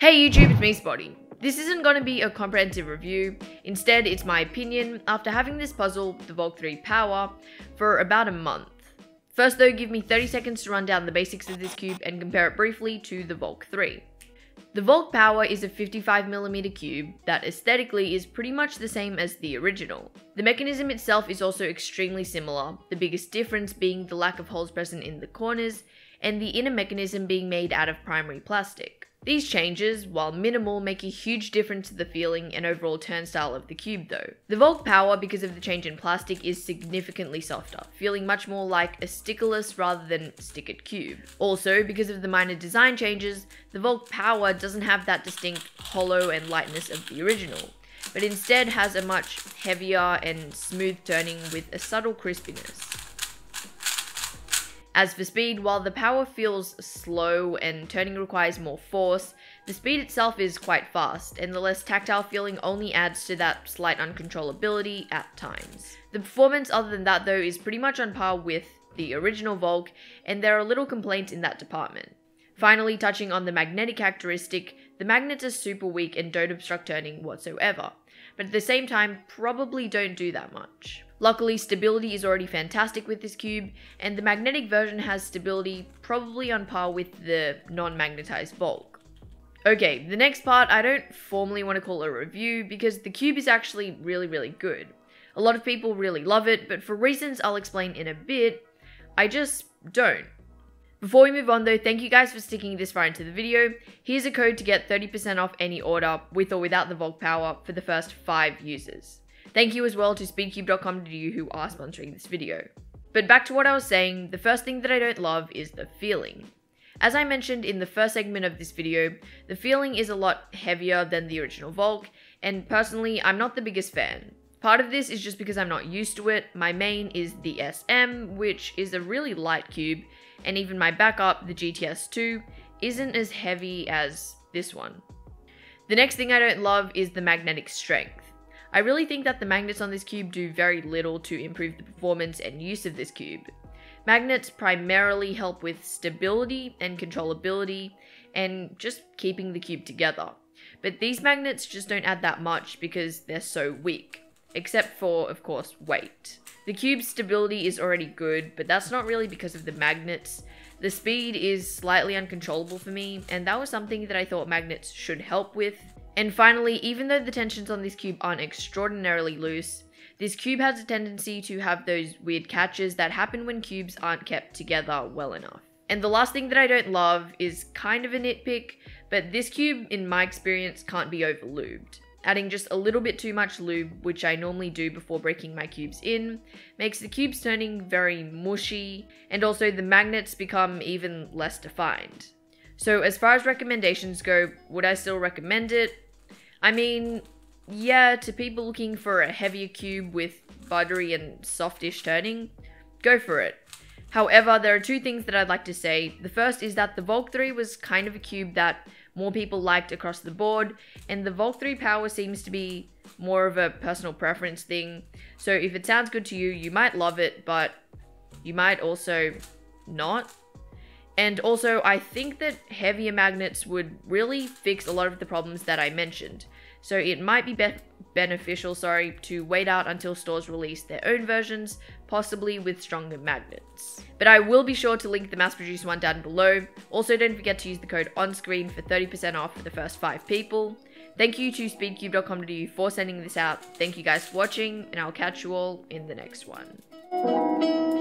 Hey YouTube, it's me Spotty. This isn't going to be a comprehensive review, instead it's my opinion after having this puzzle, the Valk 3 Power, for about a month. First though, give me 30 seconds to run down the basics of this cube and compare it briefly to the Valk 3. The Valk Power is a 55mm cube that aesthetically is pretty much the same as the original. The mechanism itself is also extremely similar, the biggest difference being the lack of holes present in the corners and the inner mechanism being made out of primary plastic. These changes, while minimal, make a huge difference to the feeling and overall turnstile of the cube though. The Valk Power, because of the change in plastic, is significantly softer, feeling much more like a stickerless rather than stickered cube. Also, because of the minor design changes, the Valk Power doesn't have that distinct hollow and lightness of the original, but instead has a much heavier and smooth turning with a subtle crispiness. As for speed, while the power feels slow and turning requires more force, the speed itself is quite fast, and the less tactile feeling only adds to that slight uncontrollability at times. The performance other than that though is pretty much on par with the original Valk, and there are little complaints in that department. Finally, touching on the magnetic characteristic, the magnets are super weak and don't obstruct turning whatsoever, but at the same time probably don't do that much. Luckily, stability is already fantastic with this cube, and the magnetic version has stability probably on par with the non-magnetized Valk. Okay, the next part I don't formally want to call a review because the cube is actually really good. A lot of people really love it, but for reasons I'll explain in a bit, I just don't. Before we move on though, thank you guys for sticking this far into the video. Here's a code to get 30% off any order with or without the Valk Power for the first 5 users. Thank you as well to speedcube.com.au who are sponsoring this video. But back to what I was saying, the first thing that I don't love is the feeling. As I mentioned in the first segment of this video, the feeling is a lot heavier than the original Valk, and personally I'm not the biggest fan. Part of this is just because I'm not used to it. My main is the SM, which is a really light cube, and even my backup, the GTS2, isn't as heavy as this one. The next thing I don't love is the magnetic strength. I really think that the magnets on this cube do very little to improve the performance and use of this cube. Magnets primarily help with stability and controllability and just keeping the cube together. But these magnets just don't add that much because they're so weak, except for, of course, weight. The cube's stability is already good, but that's not really because of the magnets. The speed is slightly uncontrollable for me, and that was something that I thought magnets should help with. And finally, even though the tensions on this cube aren't extraordinarily loose, this cube has a tendency to have those weird catches that happen when cubes aren't kept together well enough. And the last thing that I don't love is kind of a nitpick, but this cube, in my experience, can't be over lubed. Adding just a little bit too much lube, which I normally do before breaking my cubes in, makes the cubes turning very mushy, and also the magnets become even less defined. So as far as recommendations go, would I still recommend it? I mean, yeah, to people looking for a heavier cube with buttery and softish turning, go for it. However, there are 2 things that I'd like to say. The first is that the Valk 3 was kind of a cube that more people liked across the board, and the Valk 3 Power seems to be more of a personal preference thing. So if it sounds good to you, you might love it, but you might also not. And also, I think that heavier magnets would really fix a lot of the problems that I mentioned. So it might be beneficial, to wait out until stores release their own versions, possibly with stronger magnets. But I will be sure to link the mass-produced one down below. Also, don't forget to use the code on screen for 30% off for the first 5 people. Thank you to speedcube.com.au for sending this out. Thank you guys for watching, and I'll catch you all in the next one.